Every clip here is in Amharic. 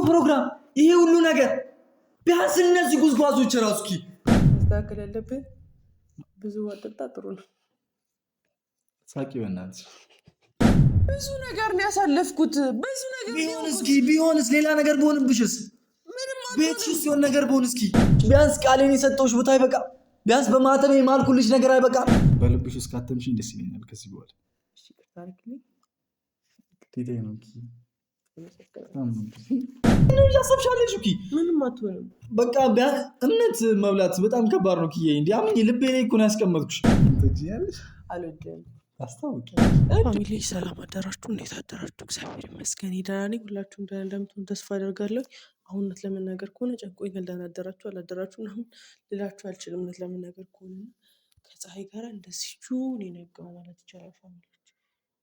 ፕሮግራም ይሄ ሁሉ ነገር ቢያንስ እነዚህ ጉዝጓዞች ራሱ ኪ መስተካከል ያለብን ብዙ ወጥታ ጥሩ ነው። ሳቂ በእናትሽ ብዙ ነገር ነው ያሳለፍኩት። ብዙ ነገር ቢሆንስ ሌላ ነገር በሆንብሽስ ቤትሽ ሲሆን ነገር በሆንስ ቢያንስ ቃሌን የሰጠሁሽ ቦታ አይበቃ? ቢያንስ በማተም የማልኩልሽ ነገር አይበቃ? በልብሽ እስካተምሽ ደስ ይለኛል። ከዚህ በኋላ እሺ ታሪክልኝ ቴቴ ነው ምን ያሰብሻለሽ ምንም አትሆንም። በቃ እምነት መብላት በጣም ከባድ ነው ኪዬ። እንዴ አምን ልቤ ላይ እኮ ነው ያስቀመጥኩሽ። ትጂያለሽ አልወደም አስታውቂ። ፋሚሊ ሰላም አደራችሁ? እንዴት አደራችሁ? እግዚአብሔር ይመስገን ደህና ነኝ። ሁላችሁም ደህና እንደምትሆኑ ተስፋ አደርጋለሁ። አሁን እውነት ለመናገር ከሆነ ጨንቆኛል። ደህና አደራችሁ አላደራችሁ ምናምን ልላችሁ አልችልም። እውነት ለመናገር ከሆነ ከፀሐይ ጋር እንደዚህ ጁን የነጋው ማለት ይቻላል። ፋሚሊዎች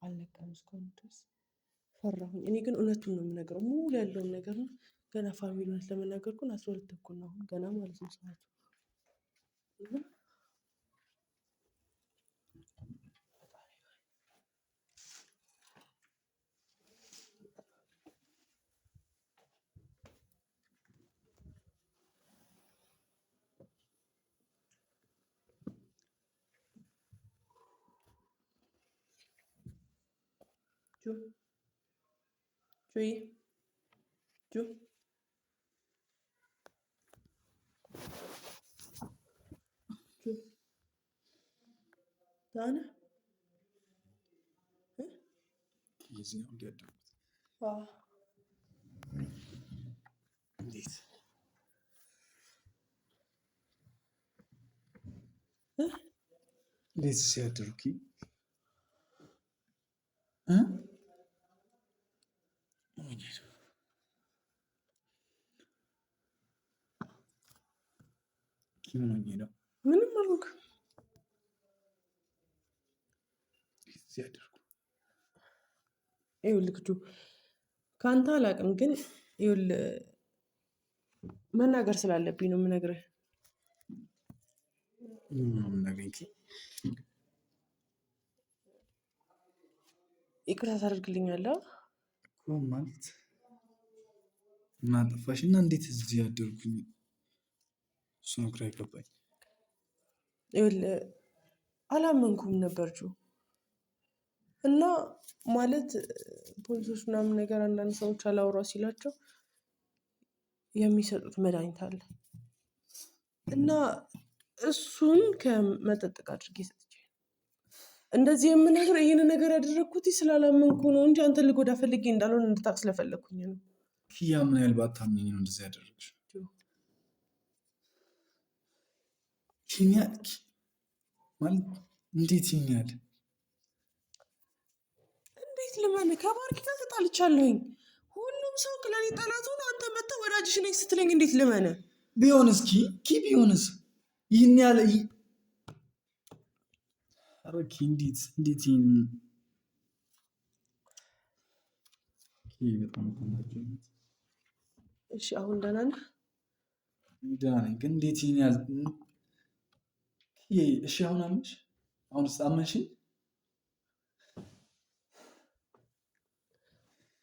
አልነቃም እስካሁን ድረስ ፈራሁኝ። እኔ ግን እውነቱን ነው የምነግረው፣ ሙሉ ያለውን ነገር ነው። ገና ፋሚሊ እውነት ለመናገር ከሆነ 12 ተኩል ነው አሁን ገና ማለት ነው ሰዓቱ። ዳነ እዚህ ነው እንዲያደርጉት እንዴት እንዴት ሲያደርጉ ምንም አልኩ ሲያደርጉ ይኸውልህ ጁ ከአንተ አላውቅም፣ ግን ይኸውልህ መናገር ስላለብኝ ነው የምነግርህ። ይቅርታ ታደርግልኛለህ ማለት እናጠፋሽ እና እንዴት እዚህ ያደርጉኝ? እሱ ነው ግራ ይገባኝ። ይኸውልህ አላመንኩም ነበር ጁ እና ማለት ፖሊሶች ምናምን ነገር አንዳንድ ሰዎች አላወራ ሲላቸው የሚሰጡት መድኃኒት አለ እና እሱን ከመጠጥ ጋር አድርጌ ሰጥቼ እንደዚህ የምነግርህ ይህንን ነገር ያደረግኩት ስላላመንኩ ነው እንጂ አንተን ልጎዳ ፈልጌ እንዳልሆነ እንድታውቅ ስለፈለግኩኝ ነው። ኪያ ምን ያህል ባታምኚኝ ነው እንደዚህ ያደረግሽ? ኪኒያልክ ማለት እንዴት ይኛል? እንዴት ልመን? ከባርኪ ጋር ተጣልቻለሁኝ። ሁሉም ሰው ለኔ ጠላቱ ነው። አንተ መጥተህ ወዳጅሽ ነኝ ስትለኝ እንዴት ልመን? ቢሆንስ ቢሆንስ ይህን ያለ አረኪ እንዴት በጣም እሺ አሁን ደህና ነህ? ደህና ነኝ፣ ግን እንዴት ይኛል? እሺ አሁን አመንሽ? አሁንስ አመንሽኝ?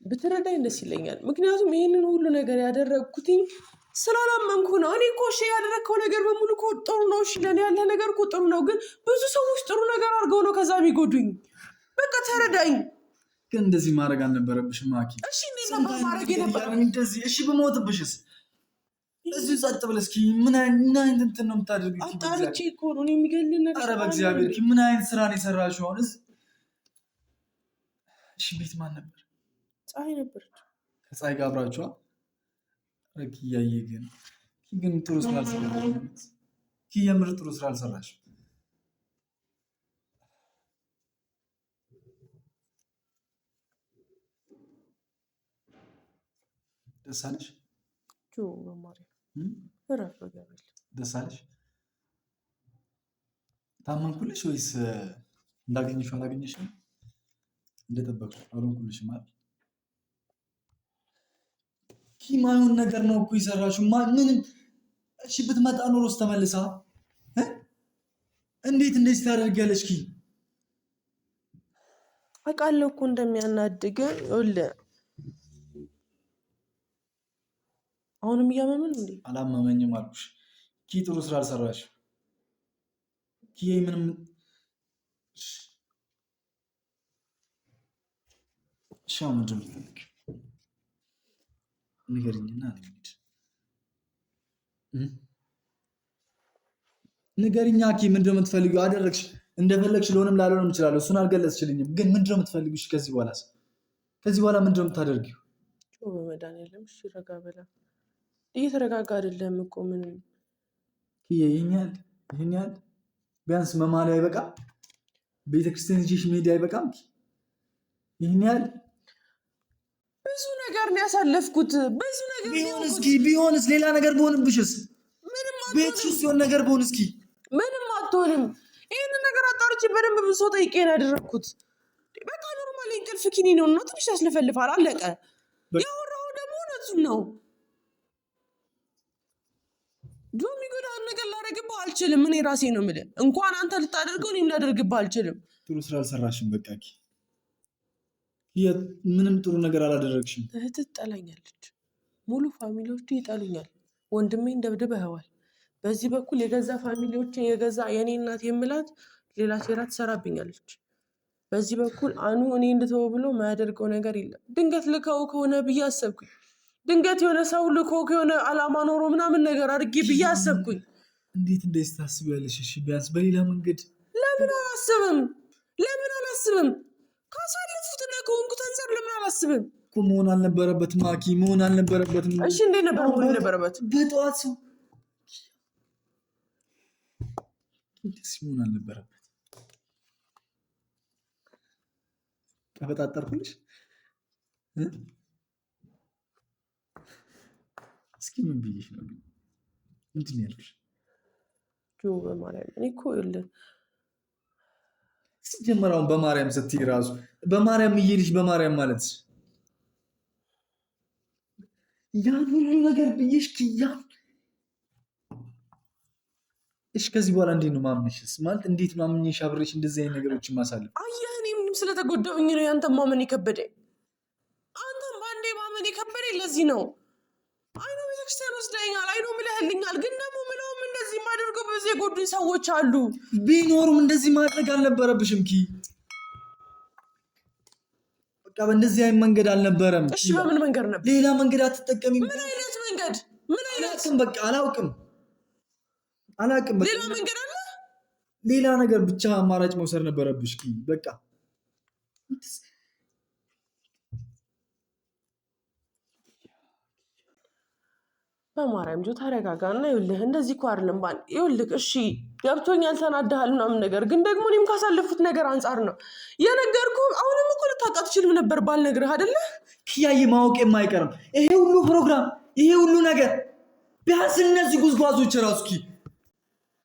ብትረዳኝ ደስ ይለኛል። ምክንያቱም ይህንን ሁሉ ነገር ያደረግኩትኝ ስላላመንኩ ነው። እኔ እኮ እሺ ያደረግከው ነገር በሙሉ እኮ ጥሩ ነው። እሺ ለኔ ያለ ነገር እኮ ጥሩ ነው፣ ግን ብዙ ሰዎች ጥሩ ነገር አድርገው ነው ከዛ የሚጎዱኝ። በቃ ተረዳኝ። ግን እንደዚህ ማድረግ አልነበረብሽም አኪ። እሺ እንዴት ነበር ማድረግ የነበረው? እንደዚህ እሺ ብሞትብሽስ? እዚህ ጸጥ ብለሽ እስኪ ምን አይነት እንትን ነው የምታደርጊው? አጣርቼ እኮ ነው የሚገልህ ነገር። ኧረ በእግዚአብሔር ምን አይነት ስራ ነው የሰራሽው? አሁን እሺ ቤት ማን ነበር? ፀሐይ ነበረች። ከፀሐይ ጋር አብራችኋ? ኪያዬ ግን ጥሩ ስራ አልሰራሽ። ኪያ ምርጥ ጥሩ ስራ አልሰራሽ። ደስ አለሽ? ደስ አለሽ? ታመንኩልሽ ወይስ እንዳገኘሽው አላገኘሽም? እንደጠበቅሽው አልሆንኩልሽም ማለት ማይሆን ነገር ነው እኮ የሰራሽው። ምንም እሺ ብትመጣ ኖሮስ ተመልሳ እንዴት እንደዚህ ታደርጊያለሽ? አውቃለሁ እኮ እንደሚያናድግ። አሁንም እያመመን እንዴ? አላመመኝም አልኩሽ። ኪ ጥሩ ስራ አልሰራሽ። ኪ ምንም ሻው ምንድን ነው የምትፈልጊው? ንገሪኝና እንሂድ። ንገሪኛ ኪ ምንድን ነው የምትፈልጊው? አደረግሽ እንደፈለግሽ ልሆንም ላልሆንም እችላለሁ። እሱን አልገለጽሽልኝም። ግን ምንድን ነው የምትፈልጊው? ከዚህ በኋላ ምንድን ነው የምታደርጊው? በመድኃኒዓለም እሺ ረጋ በላ። እየተረጋጋ አይደለም እኮ ምንም። ይህን ያህል ቢያንስ መማሪያ አይበቃም? ቤተክርስቲያን ሄጄሽ መሄድ አይበቃም? ይህን ያህል ብዙ ነገር ነው ያሳለፍኩት። ብዙ ነገር ቢሆንስ ሌላ ነገር በሆንብሽስ? ቤትሽ ውስጥ የሆነ ነገር በሆን እስኪ። ምንም አትሆንም። ይህንን ነገር አጣርቼ በደንብ ብሶ ጠይቄ ነው ያደረግኩት። በቃ ኖርማል እንቅልፍ ኪኒን ነው እና ትንሽ ያስለፈልፋል። አለቀ። ያወራው ደግሞ እውነቱን ነው። የሚጎዳህን ነገር ላደርግብህ አልችልም። እኔ ራሴ ነው የምልህ። እንኳን አንተ ልታደርገው እኔም ላደርግብህ አልችልም። ጥሩ ስራ አልሰራሽም። በቃ ምንም ጥሩ ነገር አላደረግሽም። እህትህ ትጠላኛለች። ሙሉ ፋሚሊዎቹ ይጠሉኛል። ወንድሜን ደብድበኸዋል። በዚህ በኩል የገዛ ፋሚሊዎችን የገዛ የእኔ እናት የምላት ሌላ ሴራ ትሰራብኛለች። በዚህ በኩል አኑ እኔ እንድተው ብሎ ማያደርገው ነገር የለም። ድንገት ልከው ከሆነ ብዬ አሰብኩኝ። ድንገት የሆነ ሰው ልኮ ከሆነ አላማ ኖሮ ምናምን ነገር አድርጌ ብዬ አሰብኩኝ። እንዴት እንደዚህ ታስቢያለሽ? እሺ ቢያንስ በሌላ መንገድ ለምን አላስብም? ካሳለፉት እና ከሆንኩት አንፃር ለምን አላስብም? እኮ መሆን አልነበረበትም። አኪ መሆን አልነበረበትም። እሺ እንዴት ነበር መሆን የነበረበት? በጠዋት ሰው ደስ መሆን አልነበረበት። ቀበጣጠርኩልሽ። እስኪ ምን ብዬሽ ነው? ምንድን ነው ያልኩሽ? በማርያም እኔ እኮ ይኸውልህ ሲጀመር አሁን በማርያም ስትይ ራሱ በማርያም እየሄድሽ በማርያም ማለት ያን ሁሉ ነገር ብዬሽ ክያን። እሺ ከዚህ በኋላ እንዴት ነው ማምንሽስ? ማለት እንዴት ነው አምኜሽ አብሬሽ እንደዚህ አይነት ነገሮችን ማሳለፍ? አየህ እኔ ምንም ስለተጎዳሁኝ ነው ያንተን ማመን የከበደኝ። አንተም በአንዴ ማመን የከበደኝ ለዚህ ነው። አይኖ ቤተክርስቲያን ወስደኸኛል፣ አይኖ ምለህልኛል። ግን ደግሞ ምለውም እንደዚህ የማደርገው ብዙ የጎዱኝ ሰዎች አሉ። ቢኖሩም እንደዚህ ማድረግ አልነበረብሽም ኪ። በቃ በእንደዚህ አይነት መንገድ አልነበረም። እሺ በምን መንገድ ነበር? ሌላ መንገድ አትጠቀሚም? ምን አይነት መንገድ? በቃ አላውቅም። ሌላ መንገድ አለ? ሌላ ነገር ብቻ አማራጭ መውሰድ ነበረብሽ ኪ። በቃ በማርያም ጆ ተረጋጋና፣ ይኸውልህ እንደዚህ እኮ አይደለም። ይኸውልህ እሺ ገብቶኛል፣ ተናደሃል ምናምን ነገር ግን ደግሞ እኔም ካሳለፉት ነገር አንጻር ነው የነገርኩህ። አሁንም እኮ ልታውቃ ትችልም ነበር ባልነግርህ አይደለ? ኪያዬ ማወቅ የማይቀርም ይሄ ሁሉ ፕሮግራም፣ ይሄ ሁሉ ነገር ቢያንስ እነዚህ ጉዝጓዞች ራሱ ኪ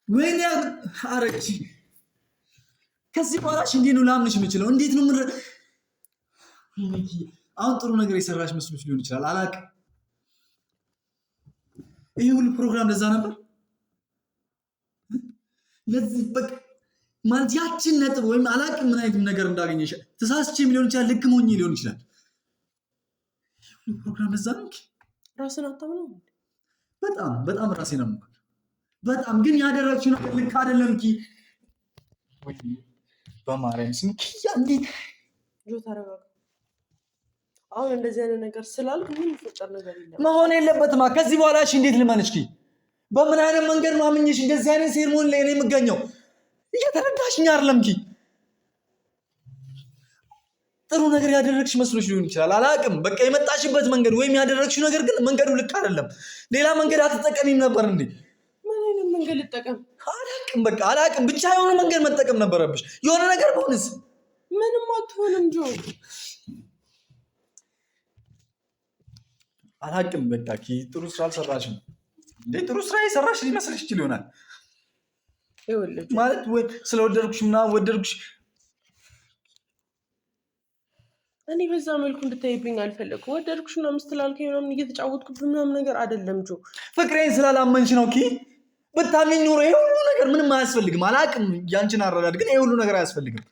ወይኔ አረቺ። ከዚህ በኋላሽ እንዴት ነው ላምንሽ የምችለው? እንዴት ነው አሁን ጥሩ ነገር የሰራሽ መስሎሽ ሊሆን ይችላል፣ አላውቅም። ይሄ ሁሉ ፕሮግራም ለዛ ነበር። ለዚህ በቃ ማለት ያችን ነጥብ ወይም አላውቅም ምን አይነት ነገር እንዳገኘሽ ተሳስቼም ሊሆን ይችላል፣ ልክ ሞኝ ሊሆን ይችላል። ይሄ ሁሉ ፕሮግራም ለዛ ነው። ራስን አታምነው? በጣም ራሴን ነው። በጣም ግን ያደረግሽው ነገር ልክ አይደለም ኪ። በማርያም ስም ኪያ እንዴት ጆ ተረጋጋ። አሁን እንደዚህ አይነት ነገር ስላልክ ምን ይፈጠር ነገር የለም። መሆን የለበትም። ከዚህ በኋላ እሺ እንዴት ልመንሽ ኪ? በምን አይነት መንገድ ነው አምኜሽ እንደዚህ አይነት ሴርሞኒ ላይ እኔ የምገኘው? እየተረዳሽኝ አይደለም ኪ። ጥሩ ነገር ያደረግሽ መስሎሽ ሊሆን ይችላል፣ አላውቅም። በቃ የመጣሽበት መንገድ ወይም ያደረግሽው ነገር ግን መንገዱ ልክ አይደለም። ሌላ መንገድ አትጠቀሚም ነበር እንዴ? ምን አይነት መንገድ ልጠቀም? አላውቅም። በቃ አላውቅም። ብቻ የሆነ መንገድ መጠቀም ነበረብሽ። የሆነ ነገር በሆንስ? ምንም አትሆንም ጆ። አላውቅም። በቃ ኪ ጥሩ ስራ አልሰራሽም እንዴ? ጥሩ ስራ የሰራሽ ሊመስልሽ ይችል ይሆናል ማለት ወይ ስለወደድኩሽ ምናምን ወደድኩሽ። እኔ በዛ መልኩ እንድታይብኝ አልፈለግኩም። ወደድኩሽ ምናምን ስትላልከኝ ምናምን እየተጫወትኩብህ ምናምን ነገር አይደለም ጆ። ፍቅሬን ስላላመንሽ ነው ኪ። ብታምኝ ኖሮ ይሄ ሁሉ ነገር ምንም አያስፈልግም። አላውቅም ያንቺን አረዳድ ግን ይሄ ሁሉ ነገር አያስፈልግም።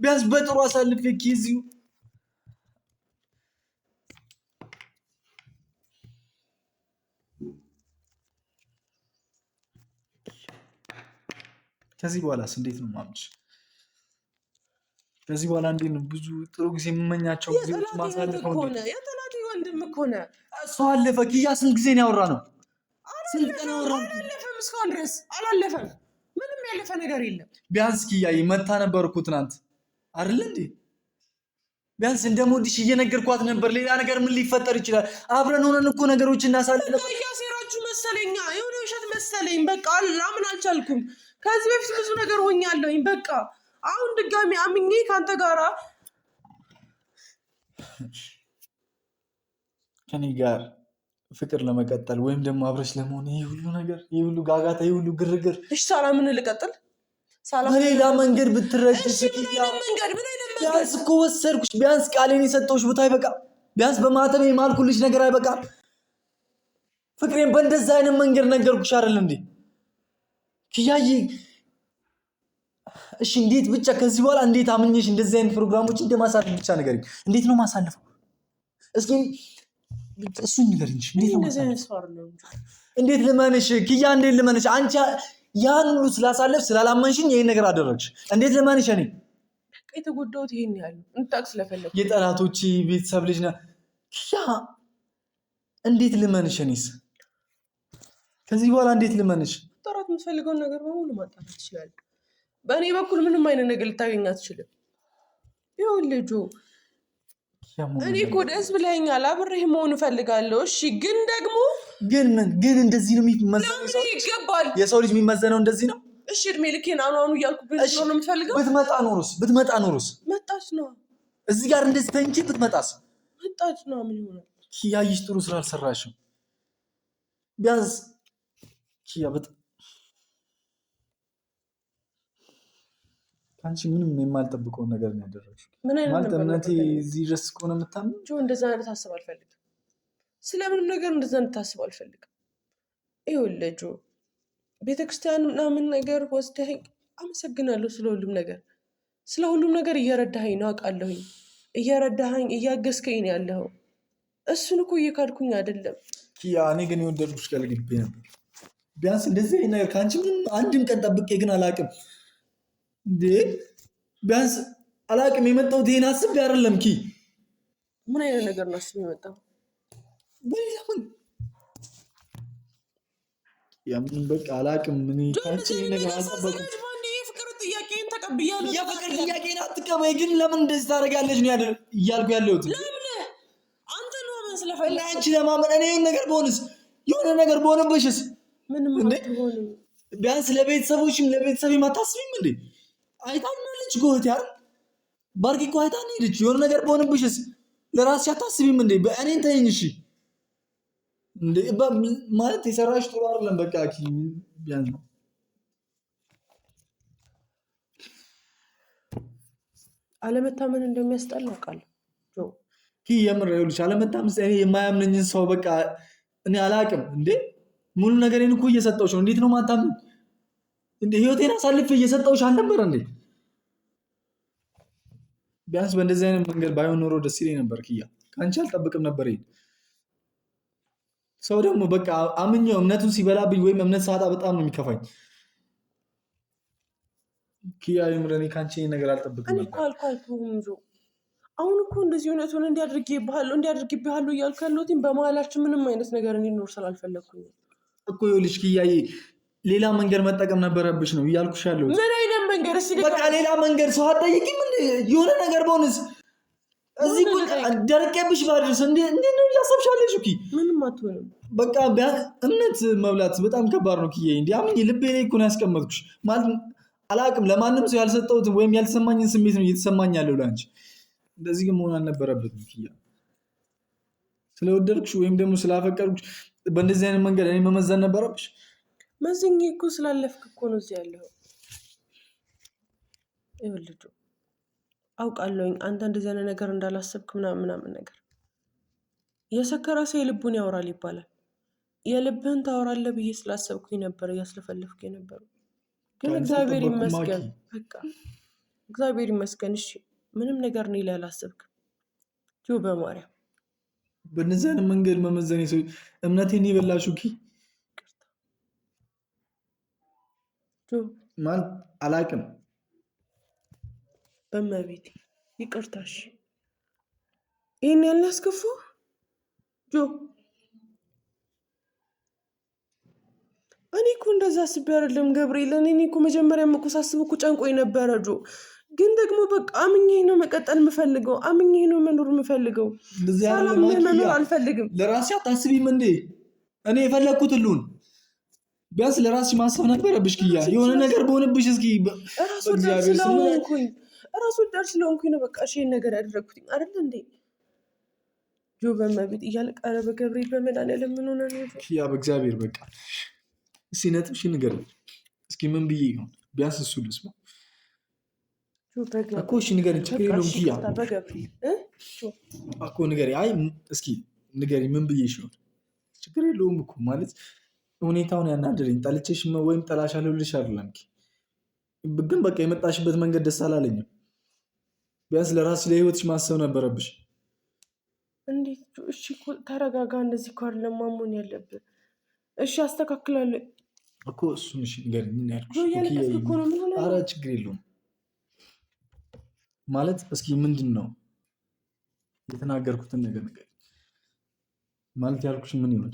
ቢያንስ በጥሩ አሳልፌ ኪ እዚሁ ከዚህ በኋላስ እንዴት ነው ማምንሽ? ከዚህ በኋላ እንዴት ነው ብዙ ጥሩ ጊዜ የምመኛቸው ጊዜዎች ማሳለፈው እንዴ? የጠላቴ ወንድም እኮ ነህ። እሱ አለፈ። ኪያ ስንት ጊዜ ነው ያወራነው? ስንት ቀን ያወራነው? አላለፈም፣ እስካሁን ድረስ አላለፈም። ምንም ያለፈ ነገር የለም። ቢያንስ ኪያዬ መታ ነበር እኮ ትናንት አይደል እንዴ? ቢያንስ እንደምወድሽ እየነገርኳት ነበር። ሌላ ነገር ምን ሊፈጠር ይችላል? አብረን ሆነን እኮ ነገሮች እናሳልፈን። እያሴራችሁ መሰለኛ፣ የሆነ ውሸት መሰለኝ። በቃ ላምን አልቻልኩም። ከዚህ በፊት ብዙ ነገር ሆኛለሁኝ። በቃ አሁን ድጋሚ አምኜ ከአንተ ጋራ ከኔ ጋር ፍቅር ለመቀጠል ወይም ደግሞ አብረሽ ለመሆን ይህ ሁሉ ነገር፣ ይህ ሁሉ ጋጋታ፣ ይህ ሁሉ ግርግር፣ እሺ ሳላምን ልቀጥል? በሌላ መንገድ ብትረጅሽ ቢያንስ እኮ ወሰድኩሽ። ቢያንስ ቃሌን የሰጠሁሽ ቦታ አይበቃም? ቢያንስ በማተብ የማልኩልሽ ነገር አይበቃም? ፍቅሬን በእንደዛ አይነት መንገድ ነገርኩሽ አይደል እንዴ ኪያዬ? እሺ እንዴት ብቻ ከዚህ በኋላ እንዴት አምኜሽ እንደዚህ አይነት ፕሮግራሞች እንደማሳልፍ ብቻ ንገሪኝ። እንዴት ነው ማሳልፈው? እስኪ እሱን ንገሪኝ። እንዴት ነው ማሳልፈው? እንዴት ልመንሽ ኪያ? እንዴት ልመንሽ? አንቺ ያን ሁሉ ስላሳለፍ ስላላመንሽኝ ይሄን ነገር አደረግሽ። እንዴት ልመንሽ? እኔ የተጎዳሁት ይሄን ያህል እንታቅ ስለፈለኩ የጠላቶች ቤተሰብ ልጅ ነህ ኪያ። እንዴት ልመንሽ? እኔስ ከዚህ በኋላ እንዴት ልመንሽ? ማጣራት የምትፈልገውን ነገር በሙሉ ማጣራት ትችላለህ። በእኔ በኩል ምንም አይነት ነገር ልታገኝ አትችልም። ይኸውልህ ጆ፣ እኔ እኮ ደስ ብለኸኛል፣ አብሬህ መሆን እፈልጋለሁ። እሺ ግን ደግሞ ግን እንደዚህ ነው የሚመዘነው? ይገባል። የሰው ልጅ የሚመዘነው እንደዚህ ነው? እሺ እድሜ ልኬን አኗኑ እያልኩ ብቻ ነው የምትፈልገው? ብትመጣ ኖሮስ መጣች ነው እዚህ ጋር እንደዚህ ተንቺ ብትመጣስ? መጣች ነው። ምን ይሆናል? ኪያይሽ ጥሩ ስራ አልሰራሽም። ቢያንስ ኪያ ከአንቺ ምንም የማልጠብቀውን ነገር ነው ያደረግሽው። ማለት እምነቴ እዚህ ድረስ ከሆነ የምታምን እንደዛ አይነት ታስብ አልፈልግም። ስለምንም ነገር እንደዛ እንድታስብ አልፈልግም። ይኸውልህ ጆ፣ ቤተክርስቲያን ምናምን ነገር ወስደኸኝ አመሰግናለሁ። ስለ ሁሉም ነገር እየረዳኸኝ ነው አውቃለሁኝ። እየረዳኸኝ እያገዝከኝ ነው ያለኸው። እሱን እኮ እየካድኩኝ አይደለም ኪያ። እኔ ግን የወደድኩሽ ከልቤ ነበር። ቢያንስ እንደዚህ አይነት ነገር ከአንቺ ምንም አንድም ቀን ጠብቄ ግን አላውቅም። እንዴ ቢያንስ አላውቅም። የመጣሁት ይሄን አስቤ አይደለም ኪ። ምን አይነት ነገር ነው አስቤ የመጣው? ያምን በቃ አላውቅም። ምን ካንቺ ነገር አልጠበኩም። የፍቅር ጥያቄን ተቀብያለሁ። የፍቅር ጥያቄን አትቀበይ። ግን ለምን እንደዚህ ታደርጋለች ነው እያልኩ ያለሁት። ለምን አንተ ነው ምን ስለፈለክ አንቺ ለማመን እኔ የሆነ ነገር በሆነብሽስ? ምንም አትሆንም። ቢያንስ ለቤተሰቦችም ለቤተሰቤም አታስቢም እንዴ? አይታኛለች ጎት ያር ባርኪ እኮ አይታኝ ሄደች። የሆነ ነገር በሆነብሽስ ለራስሽ አታስቢም እንዴ? በእኔን ተይኝ እሺ። እንዴ ማለት የሰራሽ ጥሩ አይደለም። በቃ ቢያንስ ነው አለመታመን እንደሚያስጠላ አውቃለሁ። የምር ይኸውልሽ፣ አለመታመን እኔ የማያምነኝን ሰው በቃ እኔ አላውቅም እንዴ። ሙሉ ነገሬን እኮ እየሰጠሁሽ ነው። እንዴት ነው ማታምን? እንዴ ህይወቴን አሳልፌ እየሰጠሁሽ አልነበረ እንዴ? ቢያንስ በእንደዚህ አይነት መንገድ ባይሆን ኖሮ ደስ ይለኝ ነበር ኪያ። ከአንቺ አልጠብቅም ነበር ይሄን። ሰው ደግሞ በቃ አምኜው እምነቱን ሲበላብኝ ወይም እምነት ሳጣ በጣም ነው የሚከፋኝ ኪያ። የምር እኔ ከአንቺ ይሄን ነገር አልጠብቅም ነበር። አሁን እኮ እንደዚህ እውነቱን እንዲያደርግብሃለሁ እያልኩ ያለሁት በመሀላችን ምንም አይነት ነገር እንዲኖር ስላልፈለግኩኝ እኮ። ይኸውልሽ ኪያዬ፣ ሌላ መንገድ መጠቀም ነበረብሽ ነው እያልኩሽ ያለሁት። ምን አይነት መንገድ? በቃ ሌላ መንገድ። ሰው አትጠይቂም? የሆነ ነገር በሆንስ እዚህ ደርቄብሽ ባድርስ እንዴት ነው እያሰብሻለሽ? ምንም አትሆንም። በቃ እምነት መብላት በጣም ከባድ ነው ኪያዬ። እንዲ አምኜ ልቤ ላይ እኮ ነው ያስቀመጥኩሽ። ማለት አላውቅም፣ ለማንም ሰው ያልሰጠሁትን ወይም ያልተሰማኝን ስሜት ነው እየተሰማኝ ያለው ለአንቺ። እንደዚህ ግን መሆን አልነበረበትም ኪያ። ስለወደድኩሽ ወይም ደግሞ ስላፈቀድኩሽ በእንደዚህ አይነት መንገድ እኔ መመዘን ነበረብሽ? መዝኜ እኮ ስላለፍክ እኮ ነው እዚህ ያለው። ይኸውልህ አውቃለሁኝ አንተ እንደዚህ አይነት ነገር እንዳላሰብክ ምናምን ነገር። የሰከረ ሰው የልቡን ያወራል ይባላል። የልብህን ታወራለህ ብዬ ስላሰብኩኝ ነበር እያስለፈለፍኩ የነበረው። ግን እግዚአብሔር ይመስገን፣ በቃ እግዚአብሔር ይመስገን። እሺ ምንም ነገር እኔ ላይ አላሰብክም በማርያም። በእነዚህ አይነት መንገድ መመዘን ሰው እምነቴን የበላሽው ኪ ማን አላውቅም። በመቤቴ ይቅርታሽ። ይህን ያልናስከፉ ጆ እኔ እኮ እንደዛ አስቤ አይደለም ገብርኤል። እኔ እኮ መጀመሪያም እኮ ሳስብ እኮ ጨንቆኝ ነበረ ጆ። ግን ደግሞ በቃ አምኜ ነው መቀጠል የምፈልገው። አምኜ ነው መኖር የምፈልገው። ሰላም መኖር አልፈልግም። ለራሴ አታስቢም እንዴ? እኔ የፈለግኩት ሁሉን ቢያንስ ለራስሽ ማሰብ ነበረብሽ ኪያ። የሆነ ነገር በሆነብሽ እስኪ ራስ ወዳድ ስለሆንኩኝ ነው በቃ እሺ ነገር ያደረግኩትኝ አይደል እንዴ ጆ። በመቤት እያለቀረ በገብርኤል በመድኃኒዓለም ምን ሆነ ነው ኪያ? በእግዚአብሔር በቃ እስኪ ነጥብሽ ንገሪኝ እስኪ ምን ብዬ ይሆን ቢያንስ እሱ ልስማ እኮ። እሺ ንገሪኝ፣ ችግር የለውም ኪያ እኮ ንገሪኝ። አይ እስኪ ንገሪኝ ምን ብዬሽ ይሆን? ችግር የለውም እኮ ማለት ሁኔታውን ያናደረኝ ጠልቼሽ ወይም ጠላሻለሁ ልልሽ አይደለም። ግን በቃ የመጣሽበት መንገድ ደስ አላለኝም። ቢያንስ ለራስሽ ለህይወትሽ ማሰብ ነበረብሽ። እንዴት? እሺ ተረጋጋ። እንደዚህ እኮ አይደለም ማሞን ያለብን። እሺ አስተካክላለሁ እኮ እሱን። እሺ ንገሪኝ ምን ያልኩሽ? ኧረ ችግር የለውም ማለት እስኪ ምንድን ነው የተናገርኩትን ነገር ንገሪኝ። ማለት ያልኩሽ ምን ይሆን?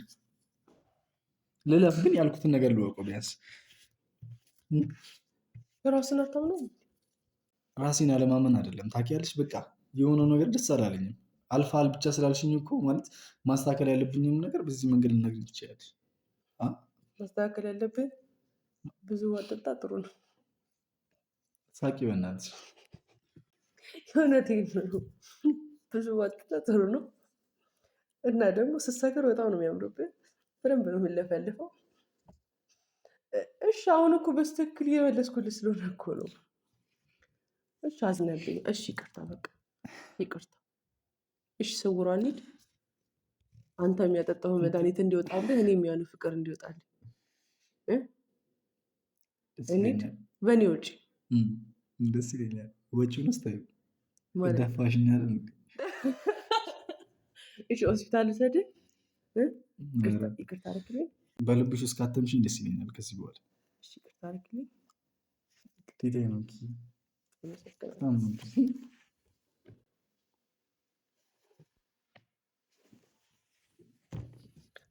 ልለፍ ግን ያልኩትን ነገር ልወቀው ቢያንስ። ራስን አታምነው? ራሴን አለማመን አይደለም ታውቂያለሽ። በቃ የሆነው ነገር ደስ አላለኝም። አልፋል ብቻ ስላልሽኝ እኮ ማለት ማስተካከል ያለብኝም ነገር በዚህ መንገድ ልነግርሽ ትችያለሽ። ማስተካከል ያለብን ብዙ ዋጠጣ ጥሩ ነው። ሳቂ በእናትሽ። እውነቴን ነው። ብዙ ዋጠጣ ጥሩ ነው እና ደግሞ ስትሰክር በጣም ነው የሚያምርብህ። በደንብ ነው የምንለፈልፈው። እሺ አሁን እኮ በስትክክል እየመለስኩልህ ስለሆነ እኮ ነው። እሺ አዝነብኝ። እሺ ይቅርታ፣ በቃ ይቅርታ። እሺ ስውሯ እንሂድ። አንተ የሚያጠጣው መድኃኒት እንዲወጣልህ፣ እኔ የሚያኑ ፍቅር እንዲወጣልህ እንሂድ። በእኔ ውጪ ደስ ይለኛል። ወጪውን ስታዩ ደፋሽኛል። እሺ ሆስፒታል ውሰድህ። ይቅርታ አድርግልኝ። በልብሽ ውስጥ ካተምሽኝ ደስ ይለኛል። ከዚህ በኋላ ይቅርታ አድርግልኝ። ቴቴ ነው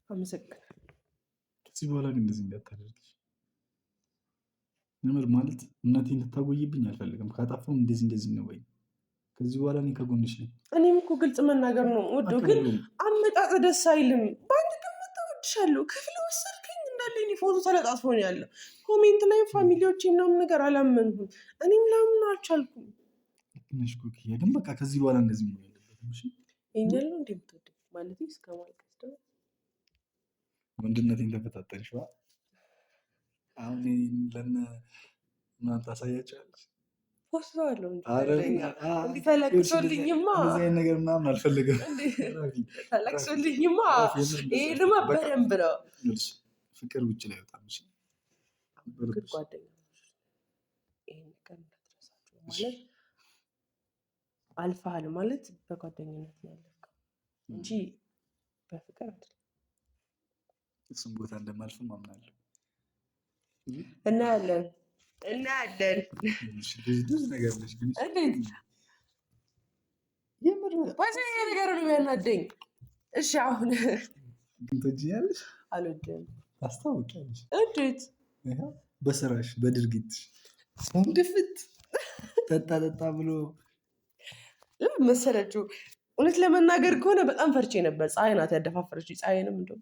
አመሰግናለሁ። ከዚህ በኋላ ግን እንደዚህ እንዳታደርጊ። ምር ማለት እምነቴን እንድታጎይብኝ አልፈልግም። ካጣፋም እንደዚህ ነው ወይ? ከዚህ በኋላ እኔ ከጎንሽ ነኝ። እኔም እኮ ግልጽ መናገር ነው ወዶ፣ ግን አመጣጥ ደስ አይልም። በአንድ ቀን መጣወድሻለሁ ክፍል ወሰድከኝ እንዳለ እኔ ፎቶ ተለጣጥፎ ነው ያለው። ኮሜንት ላይ ፋሚሊዎች ምናምን ነገር አላመንኩም። እኔም ላምን አልቻልኩም። ትንሽ ኮኪያ ግን በቃ ከዚህ በኋላ እንደዚህ ነው ያለበት። እሺ ይሄኛል ነው እንደምትወድ ማለት እስከ ማልቀስ ድረስ ወንድነቴን ተፈታተንሽ። አሁን ለነ ምናምን ታሳያቸዋለሽ። ወስደዋለሁ እንጂ ተለቅሶልኝማ እንደዚህ ነገር ምናምን አልፈልግም። ተለቅሶልኝማ ይሄንማ በደንብ ነው። ፍቅር ውጭ ላይ በጣም እሺ። ጓደኛሞች ይሄን ቀን እንዳትረሳቸው ማለት አልፈሃል ማለት በጓደኝነት ነው ያለፍከው እንጂ በፍቅር አይደለም። እሱም ቦታ እንደማልፍም አምናለሁ። እናያለን። ብዙ ነገር ነሽ ግን እንዴት የምር በዚህ ነገር ነው የሚያናደኝ። እሺ አሁን ግን ትወጂኛለሽ? አልወድም። ታስታውቂያለሽ። እንዴት? በስራሽ በድርጊትሽ ድፍት ጠጣ ብሎ መሰለችው። እውነት ለመናገር ከሆነ በጣም ፈርቼ ነበር። ፀሐይ ናት ያደፋፈረች። ፀሐይንም እንደው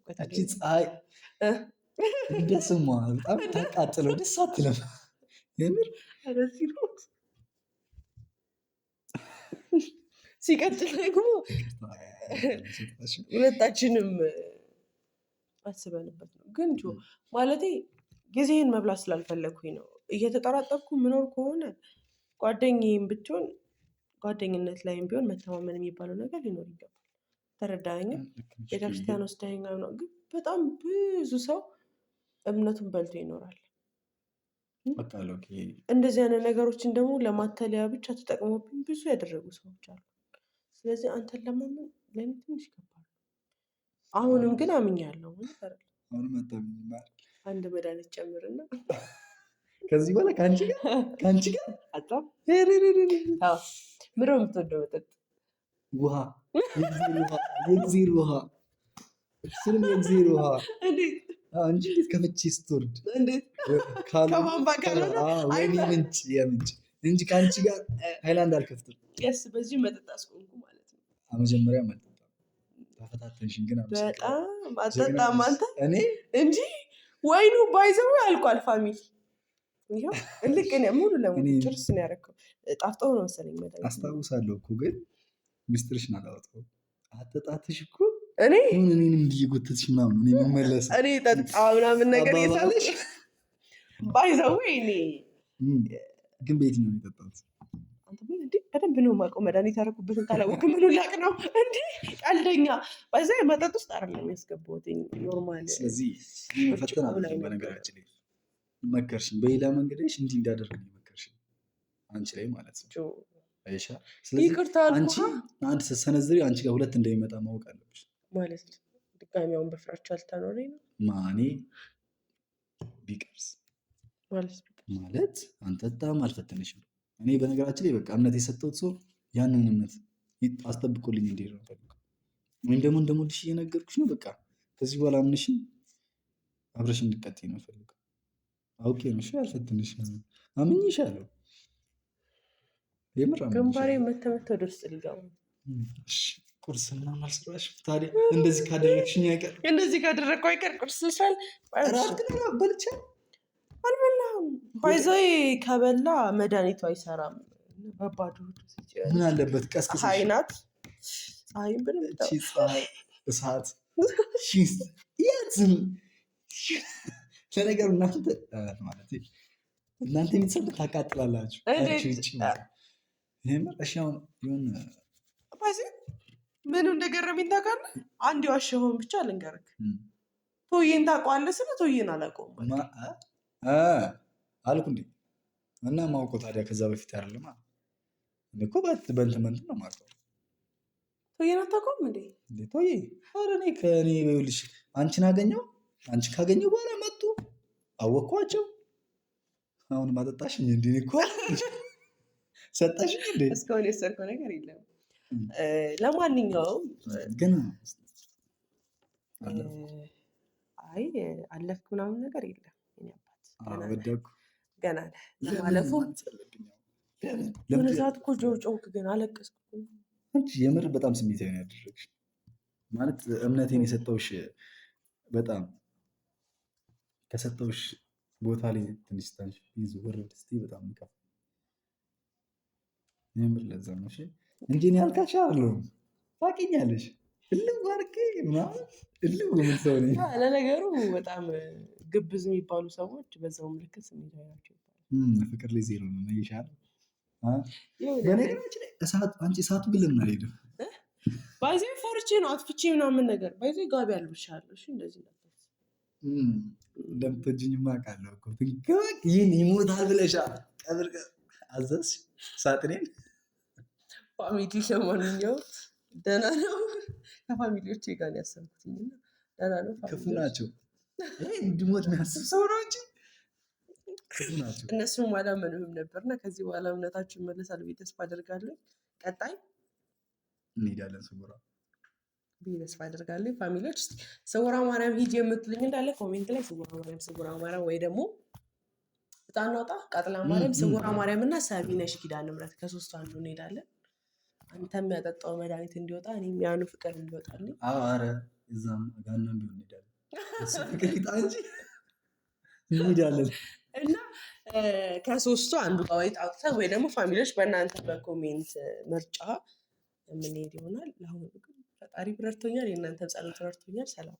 ፀሐይ እንደስሟ በጣም ታቃጥለው ደስ አትልም። የምር ሲቀጥል ደግሞ ሁለታችንም አስበንበት ነው። ግን ማለቴ ጊዜህን መብላት ስላልፈለግኩኝ ነው። እየተጠራጠርኩ ምኖር ከሆነ ጓደኛዬም ብትሆን ጓደኝነት ላይም ቢሆን መተማመን የሚባለው ነገር ሊኖር ይገባል። ተረዳኸኝ? ቤተክርስቲያን ወስደኸኝ ነው። ግን በጣም ብዙ ሰው እምነቱን በልቶ ይኖራል። እንደዚህ አይነት ነገሮችን ደግሞ ለማተለያ ብቻ ተጠቅሞብኝ ብዙ ያደረጉ ሰዎች አሉ። ስለዚህ አንተን ለማመን ለእኔ ትንሽ ይገባል። አሁንም ግን አምኛለሁ። አንድ መድኃኒት ጨምርና ከዚህ በኋላ ከአንቺ ጋር አጣም ምሮ የምትወደው መጠጥ ውሃ፣ የእግዜር ውሃ፣ እሱንም የእግዜር ውሃ እንጂ እንዴት ከፍቼ ስትወርድ ከቧንቧ ወይኔ ምንጭ የምንጭ እንጂ ከአንቺ ጋር ሃይላንድ አልከፍትም። ስ በዚህ መጠጥ አስቆንኩ ማለት ነው። መጀመሪያ መጠጣ ተፈታተንሽን ግን በጣም አጠጣም አንተ እኔ እንጂ ወይኑ ባይዘው አልቋል። ፋሚሊ ይሄው ልክ እኔ ሙሉ ለሙሉ ጭርስ ነው ያደረከው። ጣፍጠው ነው መሰለኝ መጠጥ አስታውሳለሁ እኮ ግን ሚስጥርሽን አላወጣሁም። አጠጣትሽ እኮ እኔ እኔንም እንዲጎተትሽ ምናምን ነው የምመለስ እኔ ጠጣ ምናምን ነገር የታለሽ ባይዘው እኔ ግን በየትኛው ነው የጠጣሁት? አንተ ምን እንዴ በደንብ ነው የማውቀው። መድኃኒት ያደረኩበትን ካላወቅህ ምን ላቅ ነው እንዴ? ቀልደኛ ባይዘው መጠጥ ውስጥ አይደለም ያስገባሁት ኖርማል። ስለዚህ ፈተና ነው በነገራችን ላይ መከርሽኝ፣ በሌላ መንገድሽ እንዲህ እንዳደርግ ነው መከርሽኝ አንቺ ላይ ማለት ነው። አይሻ ስለዚህ አንቺ አንድ ስትሰነዝሪ አንቺ ጋር ሁለት እንደሚመጣ ማወቅ አለብሽ ማለት ነው። ድጋሚያውን በፍራቻ ልታኖረኝ ነው ማኔ ቢቀርስ ማለት አንተ በጣም አልፈተነሽም። እኔ በነገራችን ላይ በቃ እምነት የሰጠሁት ሰው ያንን እምነት አስጠብቆልኝ እንዲሄድ ነው ፈልገው። ወይም ደግሞ እንደሞልሽ እየነገርኩሽ ነው። በቃ ከዚህ በኋላ አምነሽኝ አብረሽ እንድትቀጥይ ነው ፈልገው። አውቄ ነው እሺ፣ አልፈተነሽም፣ አምኜሻለሁ። ግንባሬ መተመት ወደ ውስጥ ሊገባ ቁርስ ምናምን አልሰራሽም ታዲያ? እንደዚህ ካደረግሽኝ አይቀር እንደዚህ ካደረግኩ አይቀር ቁርስ ልሻል በልቻ አልበላም። ባይዘይ ከበላ መድኃኒቱ አይሰራም። በባዶ ምን አለበት ቀስቅስ አይናት ፀሐይም ብንም ፀሐይ እሳት ያዝም። ለነገሩ እናንተ ቤተሰብ ታቃጥላላችሁ። ምኑ እንደገረመኝ ታውቃለህ? አንድ የዋሸኸውን ብቻ ልንገርህ። ቶዬን ታውቀዋለህ? ስለ ቶዬን አላውቀውም አልኩ እንዴ። እና ማውቀው ታዲያ ከዛ በፊት አይደለም እኮ በእንትን ነው የማውቀው። ቶዬን አታውቀውም እንዴ? ቶዬ ኧረ እኔ ከእኔ ይኸውልሽ አንቺን አገኘው። አንቺ ካገኘው በኋላ መጡ አወቅኳቸው። አሁን ማጠጣሽኝ እንዴ? እኮ ሰጣሽኝ እንዴ? እስካሁን የሰርከው ነገር የለም። ለማንኛውም ግን አይ አለፍክ ምናምን ነገር የለም። ወደኩ ገና ለማለፉ ምን ሰዓት እኮ ጮክ ግን አለቀስኩ እንጂ የምር በጣም ስሜታዊ ነው ያደረግሽ። ማለት እምነቴን የሰጠውሽ በጣም ከሰጠውሽ ቦታ ላይ ትንሽ ታንሽ ይዙ ወረድ እስቲ በጣም ይከፋ የምር ለዛ ነው እሺ እንጂ እኔ አልካሽ አይደለሁም። ታውቂኛለሽ እልው አድርጌ ምናምን እልው ምን ሰው ነኝ። ለነገሩ በጣም ግብዝ የሚባሉ ሰዎች በዛው ምልክት ስሜታዊ ናቸው። ፍቅር ላይ ዜሮ ነው ይሻል። በነገራችን ላይ አንቺ እሳቱ ግን ለምን አልሄድም? ባይዘ ፈርቼ ነው አጥፍቼ ምናምን ነገር ባይዘ ጋቢ አልብሻለሁ። እሺ እንደዚህ ነው እንደምትወጂኝማ አውቃለሁ እኮ ትንከባክ ይህን ይሞታል ብለሻል። ቀብር አዘዝሽ ሳጥኔን ፋሚሊ ለማንኛውም ደህና ነው። ከፋሚሊዎቼ ጋር ነው ያሰብኩትኝ እና ደህና ነው። ክፉ ናቸው እንድሞት የሚያስብ ሰው ነው እንጂ ክፉ ናቸው። እነሱም አላመኑህም ነበርና ከዚህ በኋላ እምነታችሁ ይመለሳል ብዬ ተስፋ አደርጋለሁ። ቀጣይ እንሄዳለን ስውራ ብዬ ተስፋ አደርጋለሁ። ፋሚሊዎች እስኪ ስውራ ማርያም ሂጅ የምትሉኝ እንዳለ ኮሜንት ላይ ስውራ ማርያም ወይ ደግሞ ህፃን ወጣ ቃጥላ ማርያም፣ ስውራ ማርያም እና ሰቢነሽ ኪዳነ ምሕረት ከሶስቱ አንዱ እንሄዳለን። አንተ የሚያጠጣው መድኃኒት እንዲወጣ እኔም ያኑ ፍቅር እንዲወጣልኝ። ኧረ እዛም ጋናም ቢሆን እንሄዳለን። እሱ ፍቅር ይጣ እንጂ እንሄዳለን እና ከሶስቱ አንዱ ወይ ጣውጥተን ወይ ደግሞ ፋሚሊዎች በእናንተ በኮሜንት ምርጫ የምንሄድ ይሆናል። ለአሁኑ ግን ፈጣሪ ረድቶኛል፣ የእናንተ ጸሎት ረድቶኛል። ሰላም